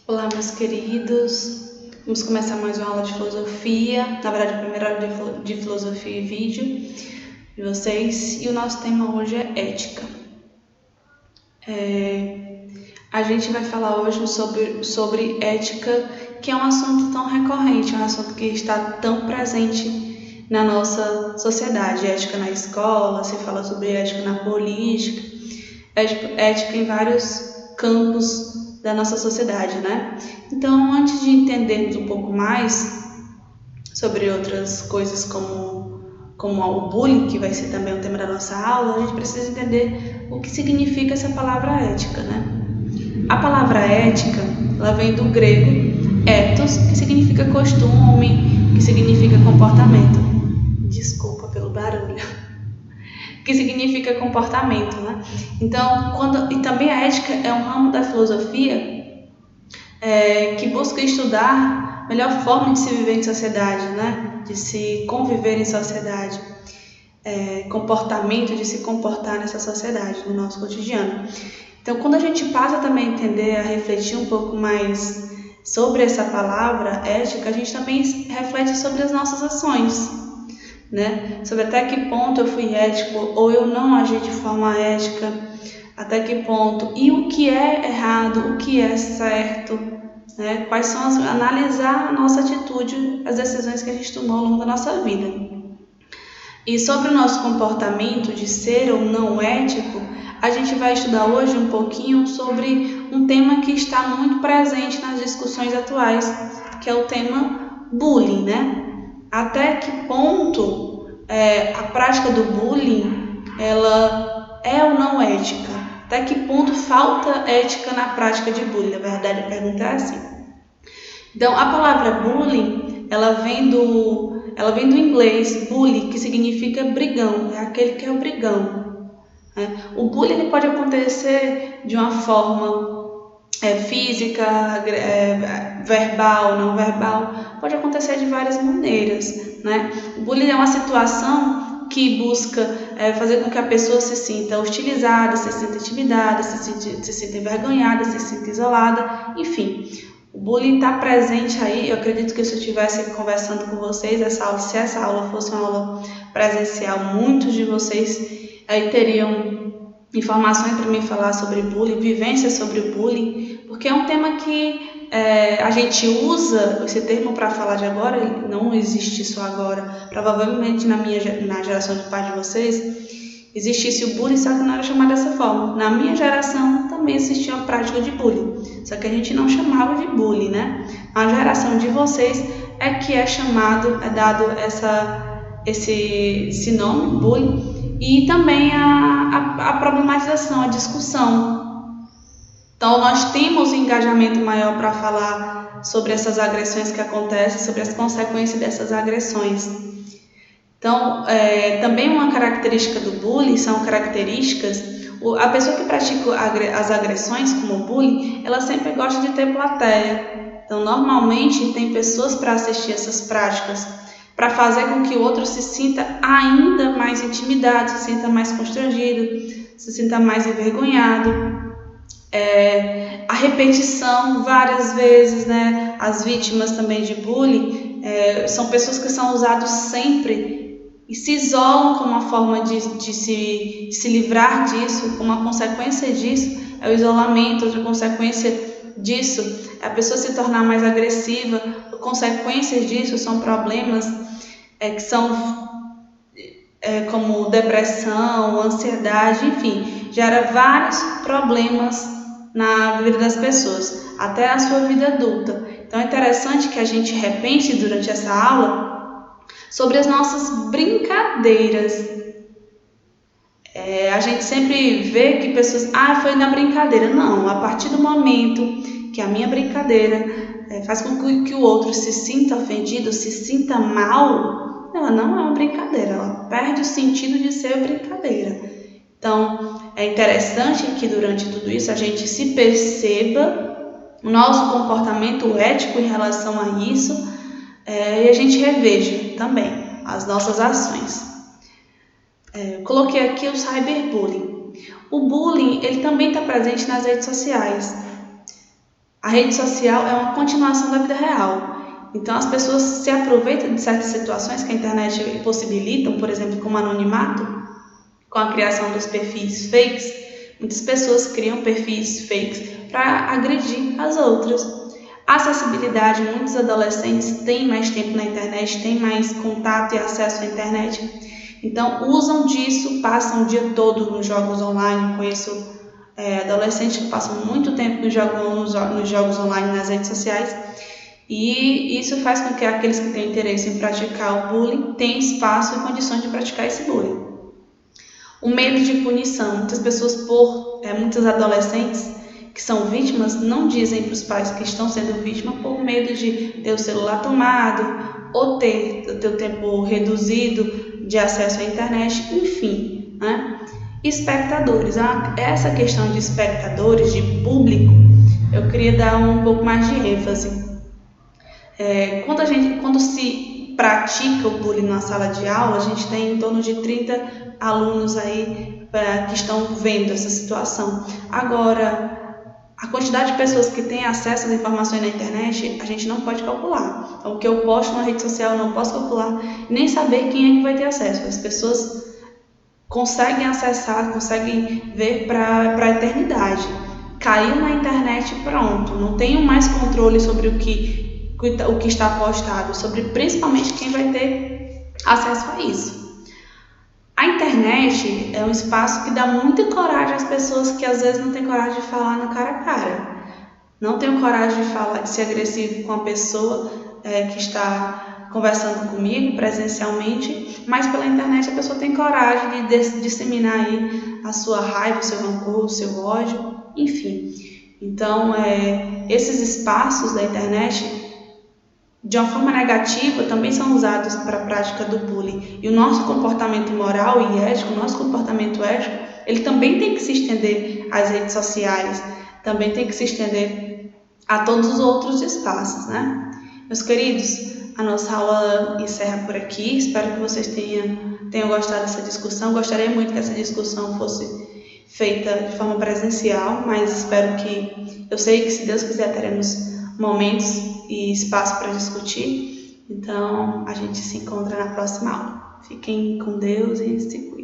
Olá, meus queridos. Vamos começar mais uma aula de filosofia. Na verdade, a primeira aula de filosofia e vídeo de vocês. E o nosso tema hoje é ética. A gente vai falar hoje sobre ética, que é um assunto tão recorrente, um assunto que está tão presente na nossa sociedade. Ética na escola, se fala sobre ética na política, ética em vários campos da nossa sociedade, né? Então, antes de entendermos um pouco mais sobre outras coisas como o bullying, que vai ser também o tema da nossa aula, a gente precisa entender o que significa essa palavra ética, né? A palavra ética, ela vem do grego ethos, que significa costume, que significa comportamento. Desculpa pelo barulho. Que significa comportamento, né? Então, e também a ética é um ramo da filosofia que busca estudar a melhor forma de se viver em sociedade, né? De se conviver em sociedade, comportamento, de se comportar nessa sociedade, no nosso cotidiano. Então, quando a gente passa também a entender, a refletir um pouco mais sobre essa palavra ética, a gente também reflete sobre as nossas ações, né? Sobre até que ponto eu fui ético ou eu não agi de forma ética, até que ponto, e o que é errado, o que é certo, né? Quais são analisar a nossa atitude, as decisões que a gente tomou ao longo da nossa vida. E sobre o nosso comportamento de ser ou não ético, a gente vai estudar hoje um pouquinho sobre um tema que está muito presente nas discussões atuais, que é o tema bullying, né? Até que ponto a prática do bullying ela é ou não ética? Até que ponto falta ética na prática de bullying? Na verdade, a pergunta é assim. Então, a palavra bullying, ela vem do inglês bully, que significa brigão, é aquele que é o brigão. Né? O bullying ele pode acontecer de uma forma física, verbal, não verbal, pode acontecer de várias maneiras, né? O bullying é uma situação que busca fazer com que a pessoa se sinta hostilizada, se sinta intimidada, se sinta envergonhada, se sinta isolada, enfim. O bullying está presente aí. Eu acredito que se eu estivesse conversando com vocês, se essa aula fosse uma aula presencial, muitos de vocês aí teriam informações para me falar sobre bullying, vivências sobre o bullying, porque é um tema que a gente usa esse termo para falar de agora, ele não existe só agora. Provavelmente na geração de pais de vocês existisse o bullying, só que não era chamado dessa forma. Na minha geração também existia a prática de bullying, só que a gente não chamava de bullying, né? A geração de vocês é que é dado esse nome, bullying, e também a problematização, a discussão. Então, nós temos um engajamento maior para falar sobre essas agressões que acontecem, sobre as consequências dessas agressões. Então, também uma característica do bullying são características. A pessoa que pratica as agressões, como o bullying, ela sempre gosta de ter plateia. Então, normalmente, tem pessoas para assistir essas práticas, para fazer com que o outro se sinta ainda mais intimidado, se sinta mais constrangido, se sinta mais envergonhado. A repetição várias vezes, né? As vítimas também de bullying são pessoas que são usadas sempre e se isolam como uma forma de se livrar disso, como uma consequência disso é o isolamento. Outra consequência disso é a pessoa se tornar mais agressiva. Consequências disso são problemas que são como depressão, ansiedade, enfim, gera vários problemas na vida das pessoas, até a sua vida adulta. Então é interessante que a gente repense durante essa aula sobre as nossas brincadeiras. A gente sempre vê que pessoas, foi na brincadeira. Não, a partir do momento que a minha brincadeira faz com que o outro se sinta ofendido, se sinta mal, ela não é uma brincadeira, ela perde o sentido de ser brincadeira. Então, é interessante que durante tudo isso a gente se perceba o nosso comportamento ético em relação a isso e a gente reveja também as nossas ações. Eu coloquei aqui o cyberbullying. O bullying ele também está presente nas redes sociais. A rede social é uma continuação da vida real. Então as pessoas se aproveitam de certas situações que a internet possibilitam, por exemplo, como anonimato, com a criação dos perfis fakes. Muitas pessoas criam perfis fakes para agredir as outras. Acessibilidade, muitos adolescentes têm mais tempo na internet, têm mais contato e acesso à internet, então usam disso, passam o dia todo nos jogos online. Conheço adolescentes que passam muito tempo nos jogos online, nas redes sociais, e isso faz com que aqueles que têm interesse em praticar o bullying tenham espaço e condições de praticar esse bullying. O medo de punição, muitos adolescentes que são vítimas não dizem para os pais que estão sendo vítimas por medo de ter o celular tomado ou ter o tempo reduzido de acesso à internet, enfim, né? Espectadores, essa questão de espectadores, de público, eu queria dar um pouco mais de ênfase. Quando se pratica o bullying na sala de aula, a gente tem em torno de 30 alunos aí que estão vendo essa situação. Agora, a quantidade de pessoas que têm acesso às informações na internet, a gente não pode calcular. Então, o que eu posto na rede social eu não posso calcular, nem saber quem é que vai ter acesso. As pessoas conseguem acessar, conseguem ver para a eternidade. Caiu na internet, pronto. Não tenho mais controle sobre o que está postado, sobre principalmente quem vai ter acesso a isso. A internet é um espaço que dá muita coragem às pessoas que às vezes não têm coragem de falar na cara a cara. Não tenho coragem de falar, de ser agressivo com a pessoa que está conversando comigo presencialmente, mas pela internet a pessoa tem coragem de disseminar aí a sua raiva, o seu rancor, o seu ódio, enfim. Então, esses espaços da internet, de uma forma negativa, também são usados para a prática do bullying. E o nosso comportamento moral e ético, o nosso comportamento ético, ele também tem que se estender às redes sociais, também tem que se estender a todos os outros espaços, né? Meus queridos, a nossa aula encerra por aqui. Espero que vocês tenham gostado dessa discussão. Gostaria muito que essa discussão fosse feita de forma presencial, mas eu sei que se Deus quiser teremos momentos e espaço para discutir. Então a gente se encontra na próxima aula. Fiquem com Deus e se cuidem.